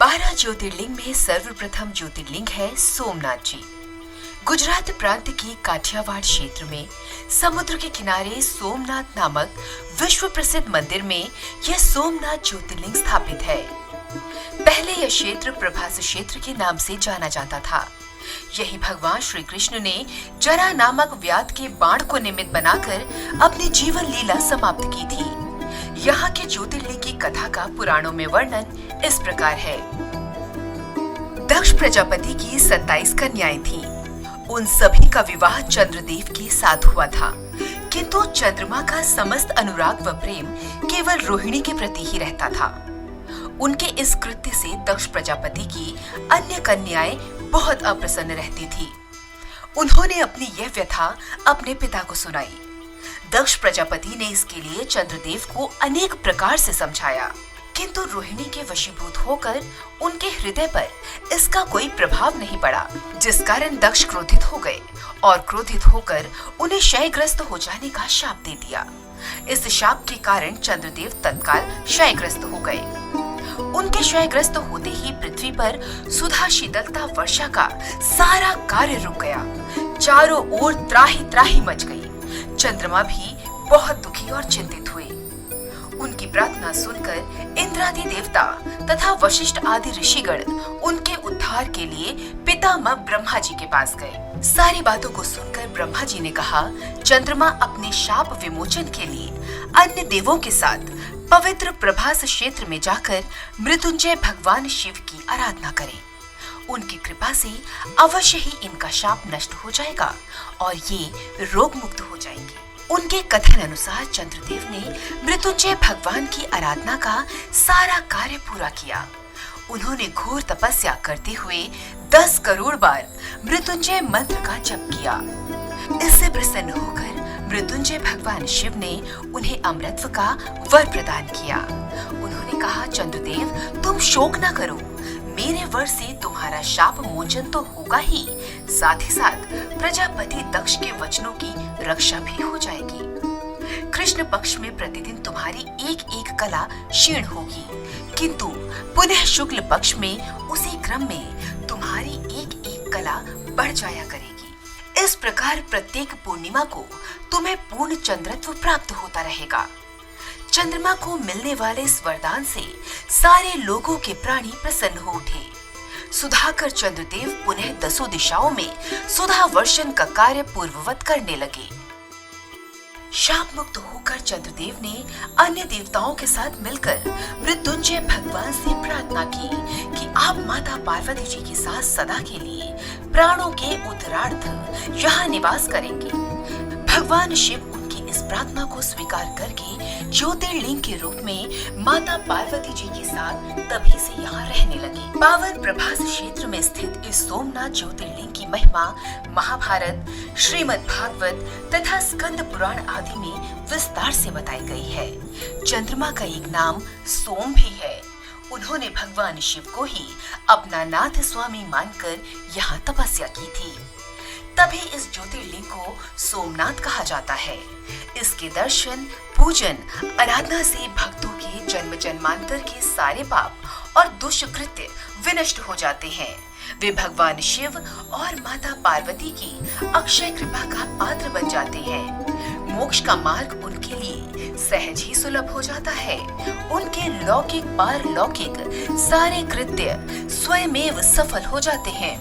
12 ज्योतिर्लिंग में सर्वप्रथम ज्योतिर्लिंग है सोमनाथ जी। गुजरात प्रांत की काठियावाड़ क्षेत्र में समुद्र के किनारे सोमनाथ नामक विश्व प्रसिद्ध मंदिर में यह सोमनाथ ज्योतिर्लिंग स्थापित है। पहले यह क्षेत्र प्रभास क्षेत्र के नाम से जाना जाता था। यही भगवान श्री कृष्ण ने जरा नामक व्याध के बाण को निमित्त बनाकर अपनी जीवन लीला समाप्त की थी। यहाँ के ज्योतिर्लिंग की कथा का पुराणों में वर्णन इस प्रकार है। दक्ष प्रजापति की 27 कन्याएं थीं। उन सभी का विवाह चंद्रदेव के साथ हुआ था, किंतु चंद्रमा का समस्त अनुराग व प्रेम केवल रोहिणी के प्रति ही रहता था। उनके इस कृत्य से दक्ष प्रजापति की अन्य कन्याएं बहुत अप्रसन्न रहती थी। उन्होंने अपनी यह व्यथा अपने पिता को सुनाई। दक्ष प्रजापति ने इसके लिए चंद्रदेव को अनेक प्रकार से समझाया, किंतु रोहिणी के वशीभूत होकर उनके हृदय पर इसका कोई प्रभाव नहीं पड़ा, जिस कारण दक्ष क्रोधित हो गए और क्रोधित होकर उन्हें क्षयग्रस्त हो जाने का शाप दे दिया। इस शाप के कारण चंद्रदेव तत्काल क्षयग्रस्त हो गए। उनके क्षयग्रस्त होते ही पृथ्वी पर सुधा शीतलता वर्षा का सारा कार्य रुक गया। चारों ओर त्राही त्राही मच गई। चंद्रमा भी बहुत दुखी और चिंतित हुए। उनकी प्रार्थना सुनकर इंद्रादि देवता तथा वशिष्ठ आदि ऋषिगण उनके उद्धार के लिए पितामह ब्रह्मा जी के पास गए। सारी बातों को सुनकर ब्रह्मा जी ने कहा, चंद्रमा अपने शाप विमोचन के लिए अन्य देवों के साथ पवित्र प्रभास क्षेत्र में जाकर मृत्युंजय भगवान शिव की आराधना करें। उनकी कृपा से अवश्य ही इनका शाप नष्ट हो जाएगा और ये रोग मुक्त हो जाएंगे। उनके कथन अनुसार चंद्रदेव ने मृत्युंजय भगवान की आराधना का सारा कार्य पूरा किया। उन्होंने घोर तपस्या करते हुए 10 करोड़ बार मृत्युंजय मंत्र का जप किया। इससे प्रसन्न होकर मृत्युंजय भगवान शिव ने उन्हें अमृतत्व का वर प्रदान किया। उन्होंने कहा, चंद्रदेव तुम शोक न करो, मेरे वर से तुम्हारा शाप मोचन तो होगा ही, साथ ही साथ प्रजापति दक्ष के वचनों की रक्षा भी हो जाएगी। कृष्ण पक्ष में प्रतिदिन तुम्हारी एक एक कला क्षीण होगी, किंतु पुनः शुक्ल पक्ष में उसी क्रम में तुम्हारी एक एक कला बढ़ जाया करेगी। इस प्रकार प्रत्येक पूर्णिमा को तुम्हें पूर्ण चंद्रत्व प्राप्त होता रहेगा। चंद्रमा को मिलने वाले इस वरदान से सारे लोगों के प्राणी प्रसन्न हो उठे। सुधाकर चंद्रदेव पुनः 10 दिशाओं में सुधा वर्षण का कार्य पूर्ववत करने लगे। शाप मुक्त होकर चंद्रदेव ने अन्य देवताओं के साथ मिलकर मृत्युंजय भगवान से प्रार्थना की कि आप माता पार्वती जी के साथ सदा के लिए प्राणों के उत्तरार्थ यहाँ निवास करेंगे। भगवान शिव उनकी इस प्रार्थना को स्वीकार करके ज्योतिर्लिंग के रूप में माता पार्वती जी के साथ तभी से यहाँ रहने लगे। पावन प्रभास क्षेत्र में स्थित इस सोमनाथ ज्योतिर्लिंग की महिमा महाभारत, श्रीमद् भागवत तथा स्कंद पुराण आदि में विस्तार से बताई गई है। चंद्रमा का एक नाम सोम भी है। उन्होंने भगवान शिव को ही अपना नाथ स्वामी मानकर यहाँ तपस्या की थी, तभी इस ज्योतिर्लिंग को सोमनाथ कहा जाता है। इसके दर्शन, पूजन, आराधना से भक्तों के जन्म जन्मांतर के सारे पाप और दुष्कृत्य विनष्ट हो जाते हैं। वे भगवान शिव और माता पार्वती की अक्षय कृपा का पात्र बन जाते हैं। मोक्ष का मार्ग उनके लिए सहज ही सुलभ हो जाता है। उनके लौकिक पारलौकिक सारे कृत्य स्वयमेव सफल हो जाते हैं।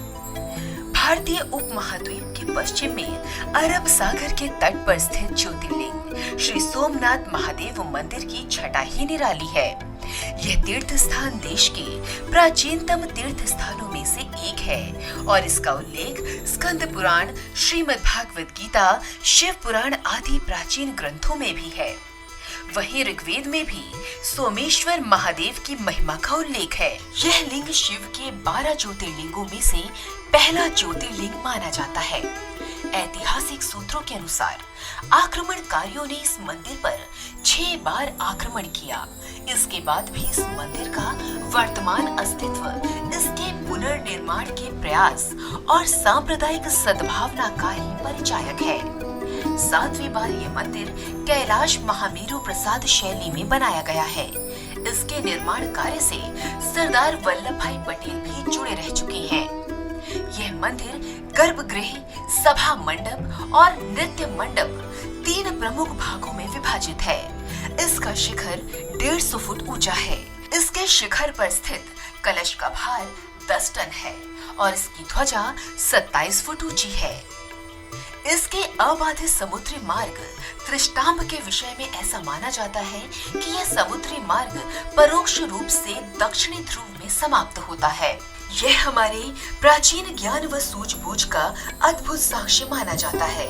भारतीय उपमहाद्वीप के पश्चिम में अरब सागर के तट पर स्थित ज्योतिर्लिंग श्री सोमनाथ महादेव मंदिर की छटा ही निराली है। यह तीर्थ स्थान देश के प्राचीनतम तीर्थ स्थानों में से एक है और इसका उल्लेख स्कंद पुराण, श्रीमद् भागवत गीता, शिव पुराण आदि प्राचीन ग्रंथों में भी है। वहीं ऋग्वेद में भी सोमेश्वर महादेव की महिमा का उल्लेख है। यह लिंग शिव के 12 ज्योतिर्लिंगों में से पहला ज्योतिर्लिंग माना जाता है। ऐतिहासिक सूत्रों के अनुसार आक्रमणकारियों ने इस मंदिर पर 6 बार आक्रमण किया। इसके बाद भी इस मंदिर का वर्तमान अस्तित्व इसके पुनर्निर्माण के प्रयास और सांप्रदायिक सद्भावना का ही परिचायक है। 7वीं बार ये मंदिर कैलाश महामेरु प्रसाद शैली में बनाया गया है। इसके निर्माण कार्य से सरदार वल्लभ भाई पटेल भी जुड़े रह चुके हैं। यह मंदिर गर्भगृह, सभा मंडप और नृत्य मंडप 3 प्रमुख भागों में विभाजित है। इसका शिखर 150 फुट ऊंचा है। इसके शिखर पर स्थित कलश का भार 10 टन है और इसकी ध्वजा 27 फुट ऊंची है। इसके अबाधित समुद्री मार्ग दृष्टांत के विषय में ऐसा माना जाता है कि यह समुद्री मार्ग परोक्ष रूप से दक्षिणी ध्रुव में समाप्त होता है। यह हमारे प्राचीन ज्ञान व सूझबूझ का अद्भुत साक्ष्य माना जाता है।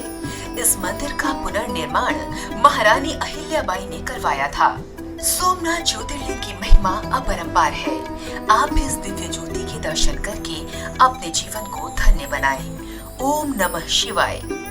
इस मंदिर का पुनर्निर्माण महारानी अहिल्याबाई ने करवाया था। सोमनाथ ज्योतिर्लिंग की महिमा अपरंपार है। आप भी इस दिव्य ज्योति के दर्शन करके अपने जीवन को धन्य बनाएं। ओम नमः शिवाय।